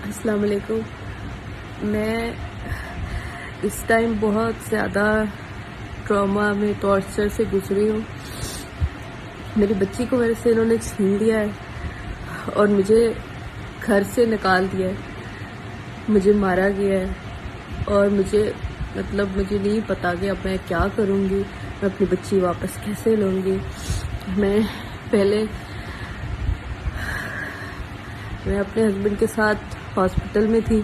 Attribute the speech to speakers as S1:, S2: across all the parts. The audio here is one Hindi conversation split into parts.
S1: अस्सलाम वालेकुम। मैं इस टाइम बहुत ज़्यादा ट्रॉमा में, टॉर्चर से गुजरी हूँ। मेरी बच्ची को मेरे से इन्होंने छीन लिया है और मुझे घर से निकाल दिया है, मुझे मारा गया है और मुझे नहीं पता कि अब मैं क्या करूँगी, मैं अपनी बच्ची वापस कैसे लूँगी। मैं अपने हस्बैंड के साथ हॉस्पिटल में थी।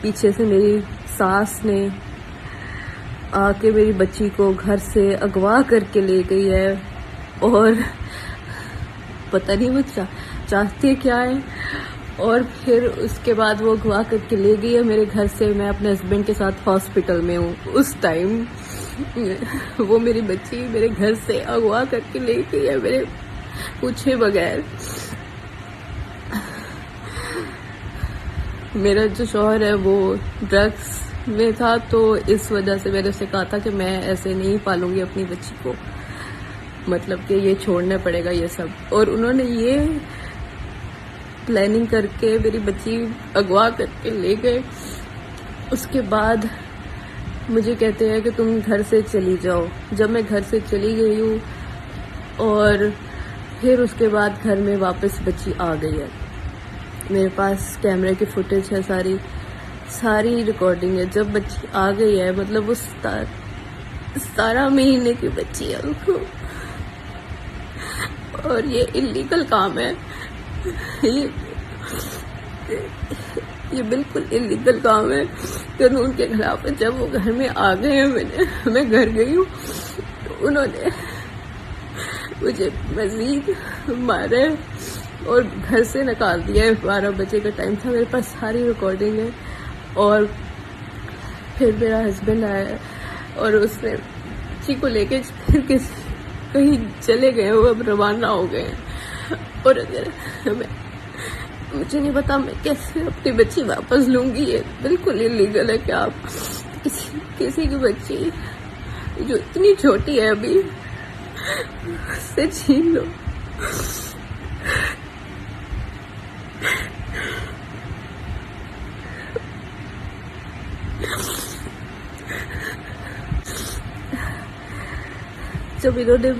S1: पीछे से मेरी सास ने आके मेरी बच्ची को घर से अगवा करके ले गई है और पता नहीं वो चाहते क्या है। और फिर उसके बाद वो अगवा करके ले गई है मेरे घर से। मैं अपने हस्बैंड के साथ हॉस्पिटल में हूँ। उस टाइम वो मेरी बच्ची मेरे घर से अगवा करके ले गई है मेरे पूछे बगैर। मेरा जो शौहर है वो ड्रग्स में था, तो इस वजह से मैंने उसे कहा था कि मैं ऐसे नहीं पालूंगी अपनी बच्ची को, कि ये छोड़ना पड़ेगा ये सब। और उन्होंने ये प्लानिंग करके मेरी बच्ची अगवा करके ले गए। उसके बाद मुझे कहते हैं कि तुम घर से चली जाओ। जब मैं घर से चली गई हूँ और फिर उसके बाद घर में वापस बच्ची आ गई है। मेरे पास कैमरे की फुटेज है, सारी रिकॉर्डिंग है। जब बच्ची आ गई है, वो 17 महीने की बच्ची है उसको। और ये इलीगल काम है, ये बिल्कुल इलीगल काम है, कानून के खिलाफ है। जब वो घर में आ गए हैं, मैं घर गई हूँ तो उन्होंने मुझे मजीद मारा और घर से निकाल दिया है। 12 बजे का टाइम था, मेरे पास सारी रिकॉर्डिंग है। और फिर मेरा हस्बैंड आया और उसने बच्ची को लेके फिर कहीं चले गए, वो अब रवाना हो गए हैं। और अगर मुझे नहीं पता मैं कैसे अपनी बच्ची वापस लूंगी। ये बिल्कुल इलीगल है कि आप किसी की बच्ची जो इतनी छोटी है अभी उससे छीन लो। जब इन्होंने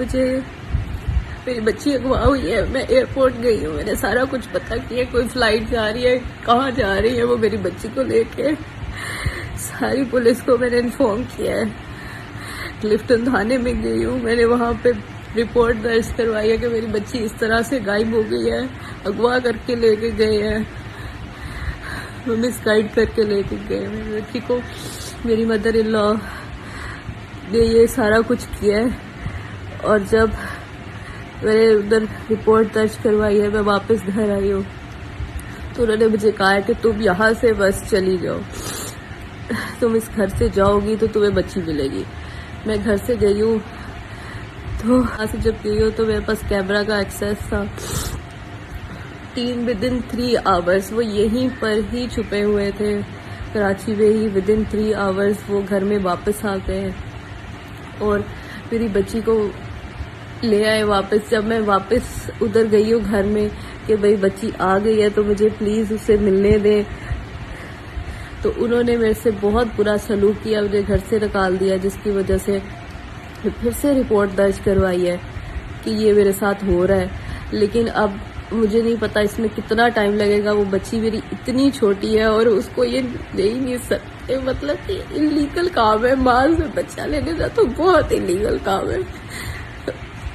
S1: मेरी बच्ची अगवा हुई है, मैं एयरपोर्ट गई हूँ, मैंने सारा कुछ पता किया, कोई फ्लाइट जा रही है, कहाँ जा रही है वो मेरी बच्ची को लेके। सारी पुलिस को मैंने इन्फॉर्म किया है। क्लिफ्टन थाने में गई हूँ, मैंने वहाँ पे रिपोर्ट दर्ज करवाई है कि मेरी बच्ची इस तरह से गायब हो गई है, अगवा करके लेके गए हैं, मिसगाइड करके लेके गए मेरी बच्ची को। मेरी मदर इन लॉ ने ये सारा कुछ किया है। और जब मैंने उधर रिपोर्ट दर्ज करवाई है, मैं वापस घर आई हूँ तो उन्होंने मुझे कहा है कि तुम यहाँ से बस चली जाओ, तुम इस घर से जाओगी तो तुम्हें बच्ची मिलेगी। मैं घर से गई हूँ तो वहाँ से जब गई हूँ तो मेरे पास कैमरा का एक्सेस था। विदिन 3 आवर्स वो यहीं पर ही छुपे हुए थे, कराची में ही। विदिन 3 आवर्स वो घर में वापस आ गए और मेरी बच्ची को ले आए वापस। जब मैं वापस उधर गई हूँ घर में कि भाई बच्ची आ गई है तो मुझे प्लीज उसे मिलने दें, तो उन्होंने मेरे से बहुत बुरा सलूक किया, मुझे घर से निकाल दिया, जिसकी वजह से फिर से रिपोर्ट दर्ज करवाई है कि ये मेरे साथ हो रहा है। लेकिन अब मुझे नहीं पता इसमें कितना टाइम लगेगा। वो बच्ची मेरी इतनी छोटी है और उसको ये ले ही नहीं सकते। कि इलीगल काम है, माँ से बच्चा लेने का तो बहुत इलीगल काम है।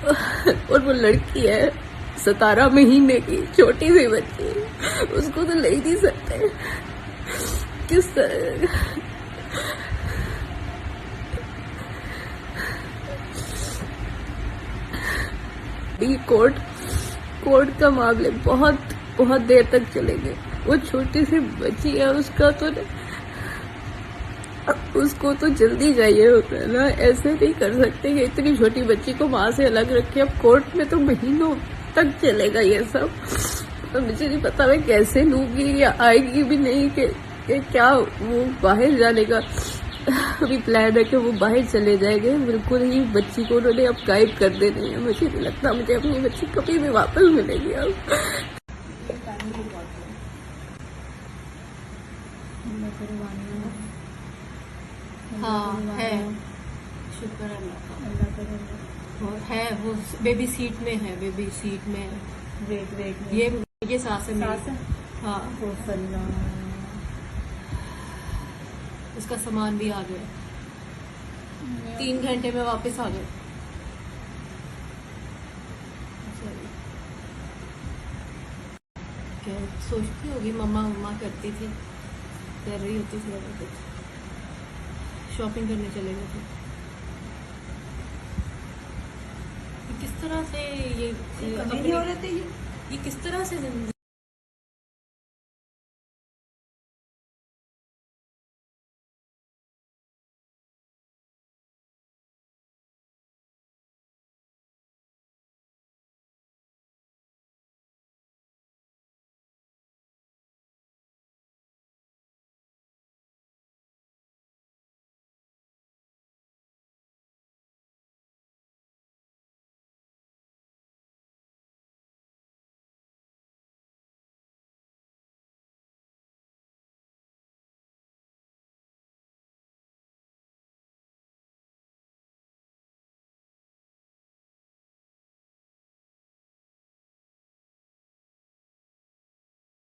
S1: और वो लड़की है 17 महीने की, छोटी सी बच्ची, उसको तो ले ही नहीं सकते। किस तरह कोर्ट का मामले बहुत देर तक चलेंगे। वो छोटी सी बच्ची है, उसको तो जल्दी चाहिए होता है ना। ऐसे नहीं कर सकते कि इतनी छोटी बच्ची को माँ से अलग रखे। अब कोर्ट में तो महीनों तक चलेगा ये सब। तो मुझे नहीं पता मैं कैसे लूंगी या आएगी भी नहीं कि क्या वो बाहर जाने का अभी प्लान है कि वो बाहर चले जाएंगे। बिल्कुल ही बच्ची को उन्होंने अब गायब कर देनी है। मुझे नहीं लगता मुझे अपनी बच्ची कभी भी वापस मिलेगी अब।
S2: हाँ है, शुक्र अल्लाह का। और है वो बेबी सीट में है, बेबी सीट में है।
S1: वेट
S2: ये सास है मेरी। हाँ, उसका सामान भी आ गया, 3 घंटे में वापस आ गए। क्या सोचती होगी, मम्मा मम्मा करती थी, कर रही होती थी, अगर कुछ शॉपिंग करने चले गए थे। किस तरह से ये किस तरह से जिंदगी